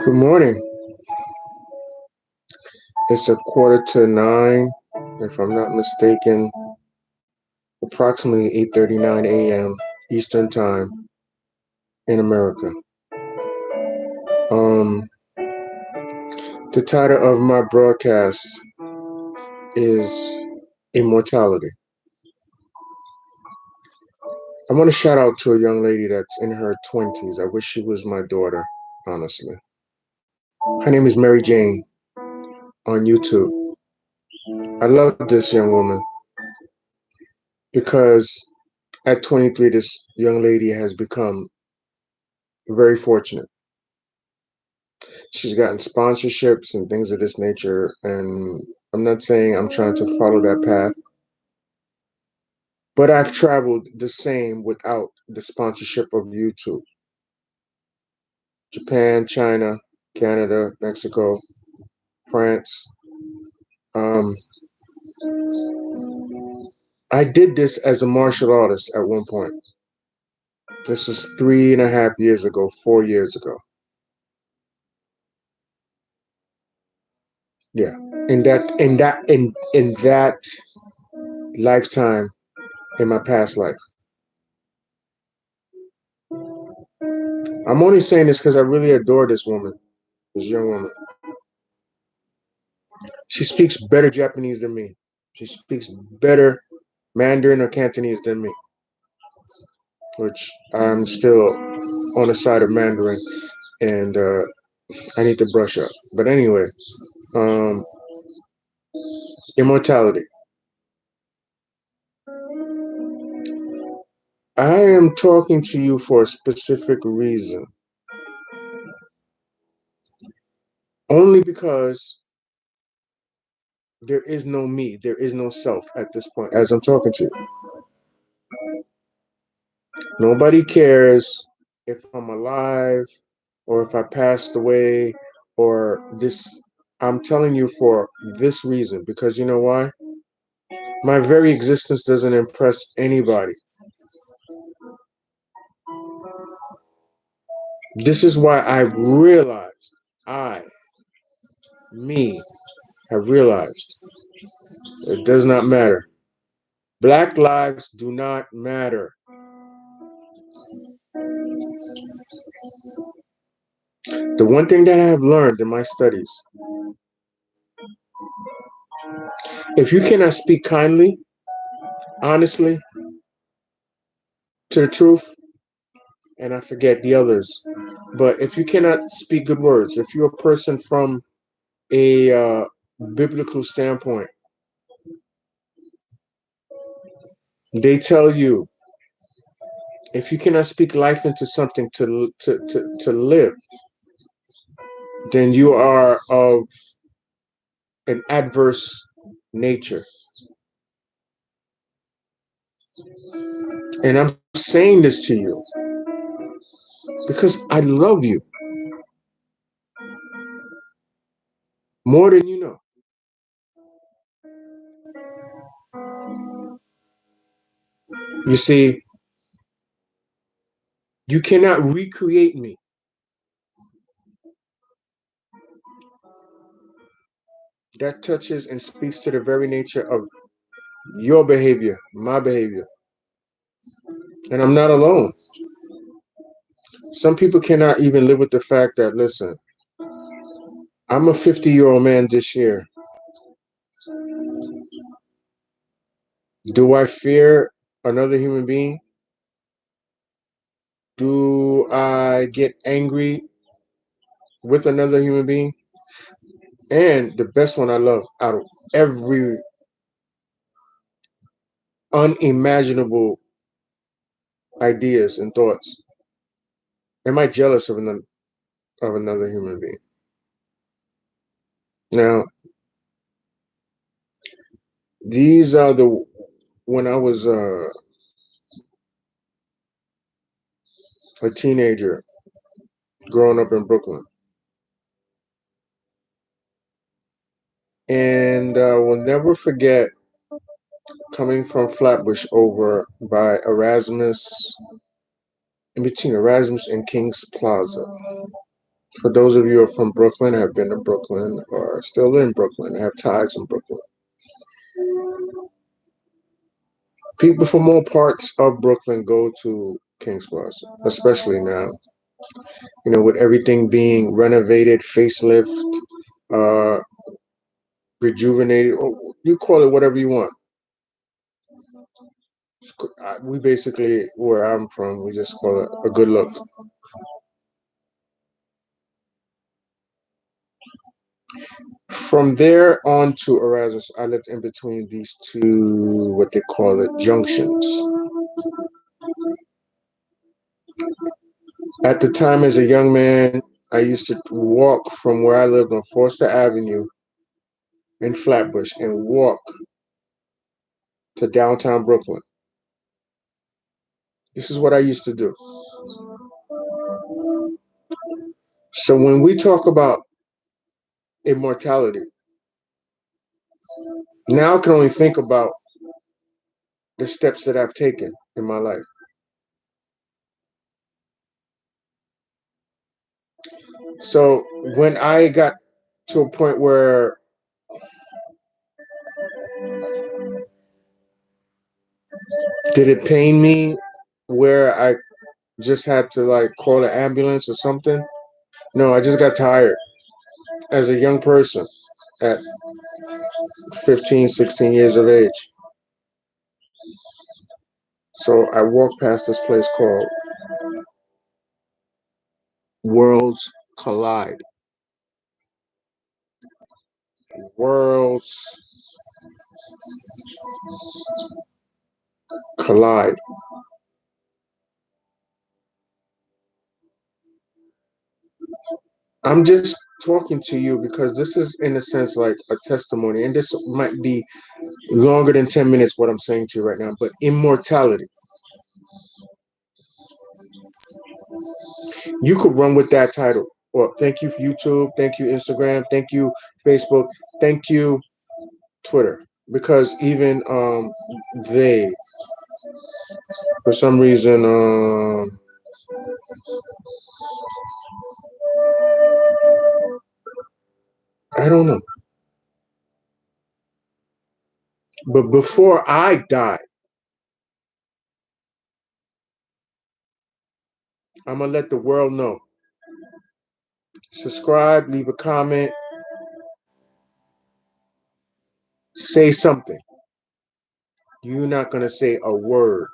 Good morning. It's a quarter to nine, if I'm not mistaken, approximately 8:39 a.m. Eastern Time in America. Um, the title of my broadcast is Immortality. I want to shout out to a young lady that's in her 20s. I wish she was my daughter, honestly. Her name is Mary Jane on YouTube. I love this young woman because at 23, this young lady has become very fortunate. She's gotten sponsorships and things of this nature. And I'm not saying I'm trying to follow that path, but I've traveled the same without the sponsorship of YouTube. Japan, China, Canada, Mexico, France. Um, I did this as a martial artist at one point. This was 3.5 years ago, 4 years ago. Yeah. In that lifetime, in my past life. I'm only saying this because I really adore this woman, this young woman. She speaks better Japanese than me. She speaks better Mandarin or Cantonese than me, which I'm still on the side of Mandarin, and I need to brush up. But anyway, um, immortality. I am talking to you for a specific reason. Only because there is no me, there is no self at this point as I'm talking to you. Nobody cares if I'm alive or if I passed away or this. I'm telling you for this reason because you know why? My very existence doesn't impress anybody. This is why I've realized, I, me, have realized it does not matter. Black lives do not matter. The one thing that I have learned in my studies, if you cannot speak kindly, honestly, to the truth, and I forget the others, but if you cannot speak good words, if you're a person from a biblical standpoint, they tell you if you cannot speak life into something to live, then you are of an adverse nature. And I'm saying this to you because I love you more than you know. You see, you cannot recreate me. That touches and speaks to the very nature of your behavior, my behavior. And I'm not alone. Some people cannot even live with the fact that, listen, I'm a 50-year-old man this year. Do I fear another human being? Do I get angry with another human being? And the best one I love out of every unimaginable ideas and thoughts, am I jealous of another human being? Now, these are the when I was a teenager growing up in Brooklyn, and will never forget coming from Flatbush over by Erasmus, in between Erasmus and King's Plaza. For those of you who are from Brooklyn, have been to Brooklyn, or still in Brooklyn, have ties in Brooklyn, people from all parts of Brooklyn go to Kings Plaza, especially now. You know, with everything being renovated, facelift, uh, rejuvenated, or you call it whatever you want. We basically, where I'm from, we just call it a good look. From there on to Erasmus, I lived in between these two, what they call it, junctions. At the time, as a young man, I used to walk from where I lived on Forster Avenue in Flatbush and walk to downtown Brooklyn. This is what I used to do. So when we talk about immortality, now I can only think about the steps that I've taken in my life. So when I got to a point where did it pain me where I just had to like call an ambulance or something? No, I just got tired as a young person at 15, 16 years of age. So I walked past this place called Worlds Collide. Worlds Collide. I'm just talking to you because this is, in a sense, like a testimony, and this might be longer than 10 minutes what I'm saying to you right now. But immortality, you could run with that title. Well, thank you, YouTube. Thank you, Instagram. Thank you, Facebook. Thank you, Twitter. Because even they, for some reason, I don't know. But before I die, I'm gonna let the world know. Subscribe, leave a comment, say something. You're not gonna say a word.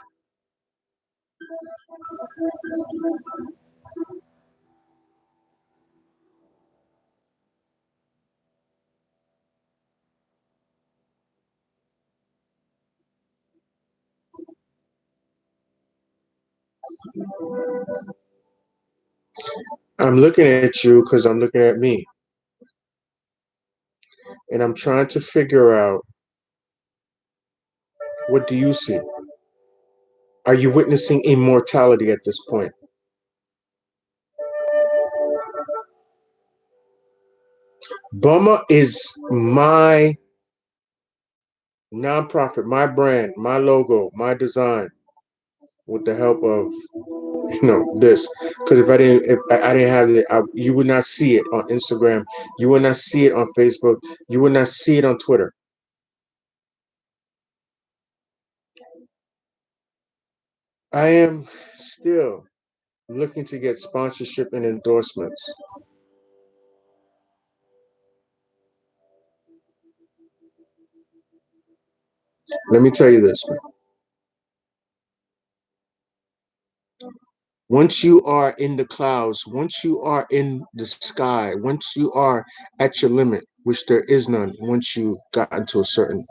I'm looking at you because I'm looking at me, and I'm trying to figure out, what do you see? Are you witnessing immortality at this point? Bummer is my nonprofit, my brand, my logo, my design, with the help of this. Because if I didn't, if I didn't have it, you would not see it on Instagram. You would not see it on Facebook. You would not see it on Twitter. I am still looking to get sponsorship and endorsements. Let me tell you this. Once you are in the clouds, once you are in the sky, once you are at your limit, which there is none, once you got into a certain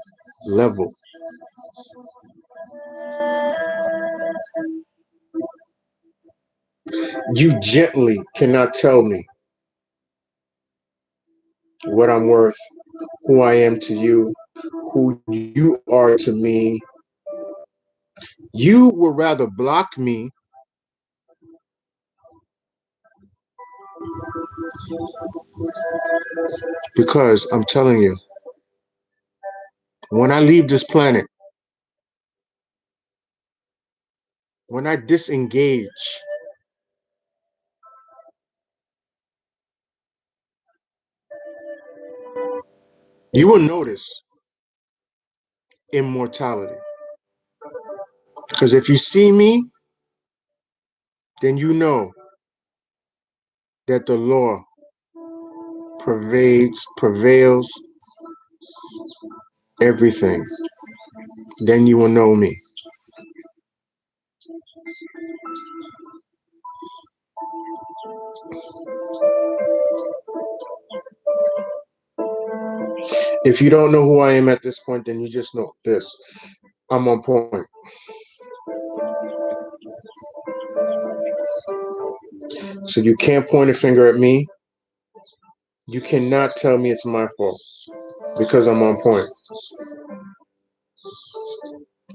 level, you gently cannot tell me what I'm worth, who I am to you, who you are to me. You would rather block me because I'm telling you, when I leave this planet, when I disengage, you will notice immortality. Because if you see me, then you know that the law prevails everything. Then you will know me. If you don't know who I am at this point, then you just know this. I'm on point. So you can't point a finger at me. You cannot tell me it's my fault because I'm on point.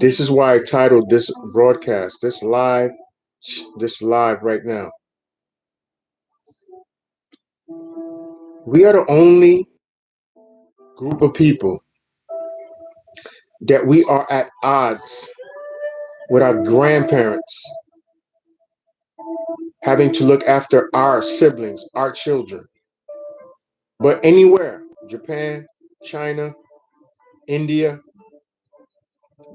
This is why I titled this broadcast, this live right now. We are the only group of people that we are at odds with our grandparents having to look after our siblings, our children. But anywhere, Japan, China, India,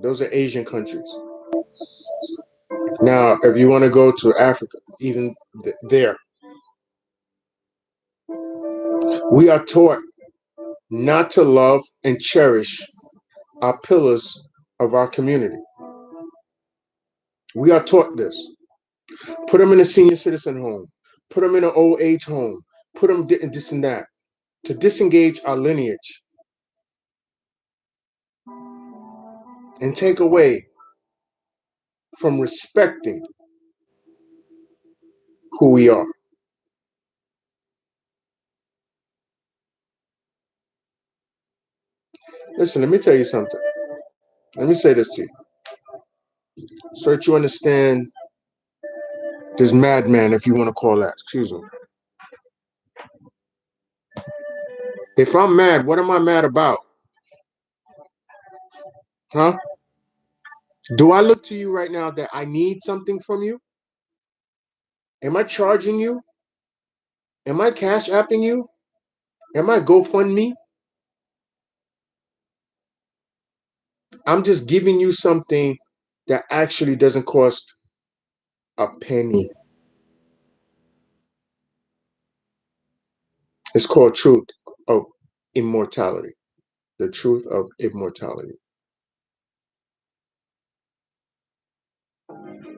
those are Asian countries. Now, if you want to go to Africa, even there, we are taught not to love and cherish our pillars of our community. We are taught this. Put them in a senior citizen home, put them in an old age home, put them this and that to disengage our lineage and take away from respecting who we are. Listen, let me tell you something. Let me say this to you so that you understand this madman, if you want to call that. Excuse me. If I'm mad, what am I mad about? Huh? Do I look to you right now that I need something from you? Am I charging you? Am I cash apping you? Am I GoFundMe? I'm just giving you something that actually doesn't cost a penny. It's called Truth of Immortality. The Truth of Immortality.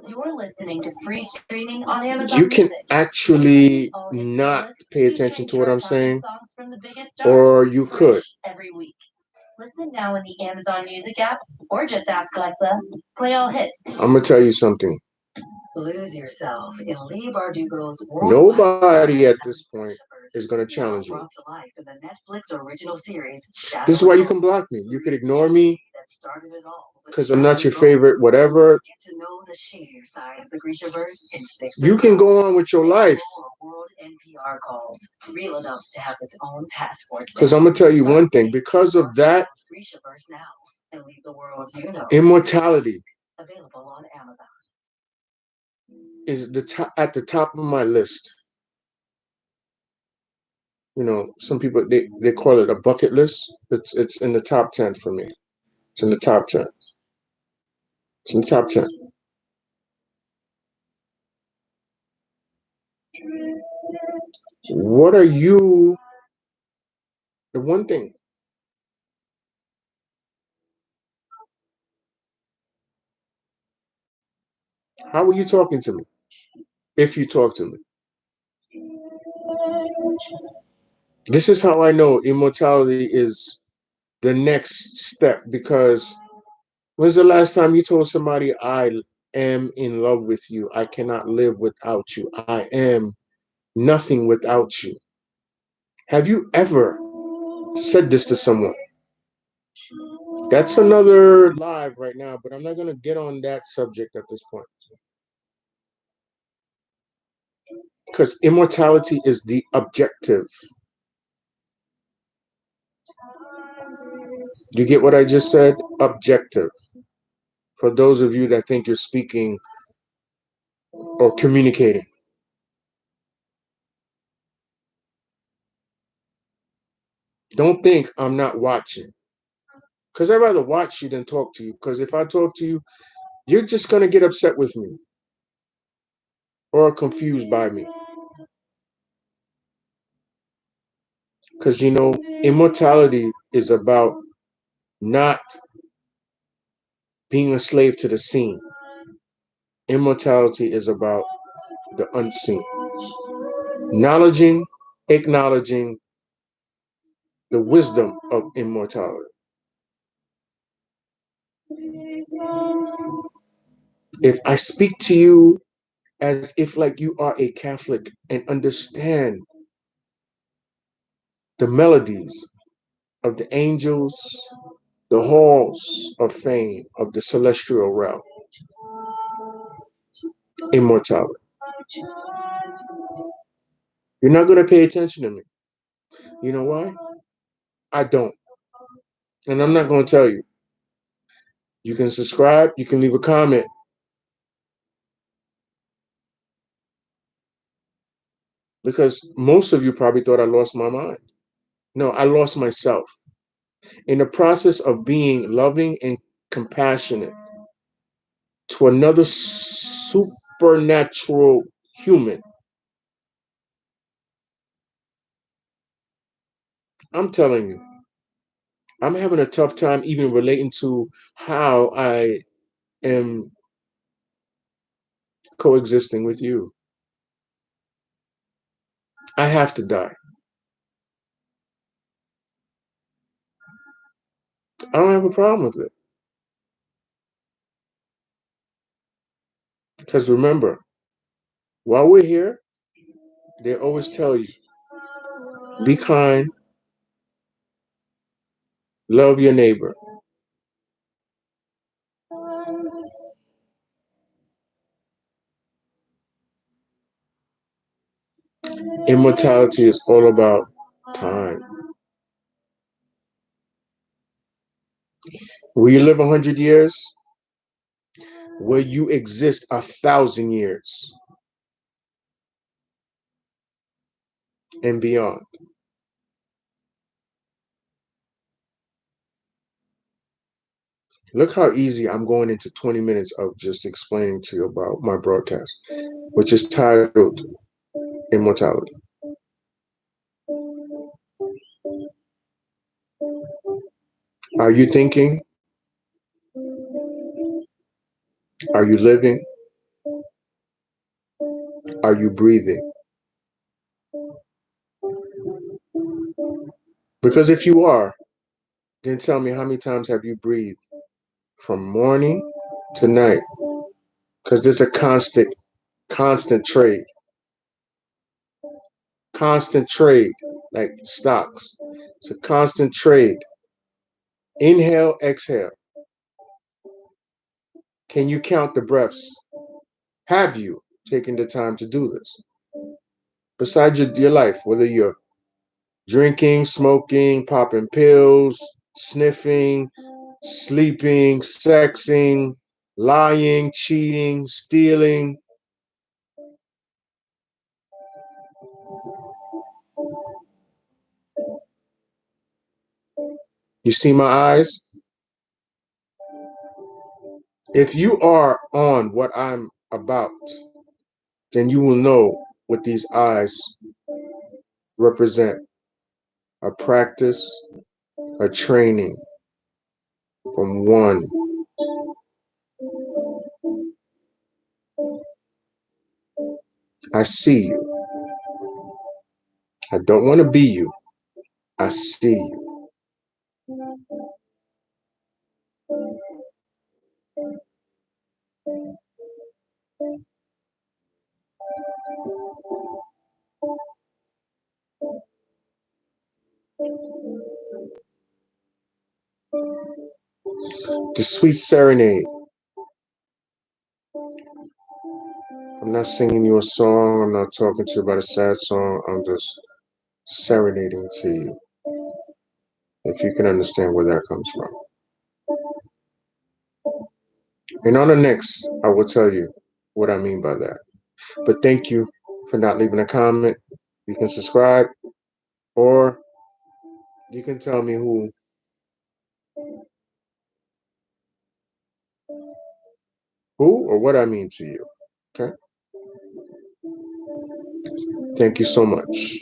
You're listening to free streaming on Amazon. You can actually not pay attention to what I'm saying, or you could. Every week. Listen now in the Amazon Music app, or just ask Alexa, play all hits. I'm gonna tell you something. Lose yourself in Lee Bardugo's nobody at this point is gonna challenge you. This is why you can block me. You could ignore me because I'm not your favorite, whatever. You can go on with your life. Because I'm gonna tell you one thing. Because of that, immortality is at the top of my list. You know, some people they call it a bucket list. It's in the top 10 for me. It's in the top 10. It's in the top 10. What are you? The one thing. How are you talking to me? If you talk to me. This is how I know immortality is the next step because when's the last time you told somebody I am in love with you? I cannot live without you. I am nothing without you. Have you ever said this to someone? That's another live right now, but I'm not going to get on that subject at this point. Because immortality is the objective. You get what I just said? Objective. For those of you that think you're speaking or communicating. Don't think I'm not watching. Because I'd rather watch you than talk to you. Because if I talk to you, you're just going to get upset with me or confused by me. Because, immortality is about not being a slave to the seen. Immortality is about the unseen. Acknowledging the wisdom of immortality. If I speak to you as if like you are a Catholic and understand the melodies of the angels, the halls of fame of the celestial realm, immortality. You're not going to pay attention to me. You know why? I don't. And I'm not going to tell you. You can subscribe, you can leave a comment, because most of you probably thought I lost my mind. No, I lost myself. In the process of being loving and compassionate to another supernatural human, I'm telling you, I'm having a tough time even relating to how I am coexisting with you. I have to die. I don't have a problem with it. Because remember, while we're here, they always tell you be kind, love your neighbor. Immortality is all about time. Will you live 100 years? Will you exist 1,000 years and beyond? Look how easy I'm going into 20 minutes of just explaining to you about my broadcast, which is titled Immortality. Are you thinking? Are you living? Are you breathing? Because if you are, then tell me, how many times have you breathed from morning to night? Because there's a constant trade. Constant trade, like stocks. It's a constant trade. Inhale, exhale. Can you count the breaths? Have you taken the time to do this? Besides your life, whether you're drinking, smoking, popping pills, sniffing, sleeping, sexing, lying, cheating, stealing. You see my eyes? If you are on what I'm about, then you will know what these eyes represent: a practice, a training from one. I see you. I don't want to be you. I see you. The sweet serenade. I'm not singing you a song. I'm not talking to you about a sad song. I'm just serenading to you. If you can understand where that comes from. And on the next, I will tell you what I mean by that. But thank you for not leaving a comment. You can subscribe or You can tell me who or what I mean to you. Okay. Thank you so much.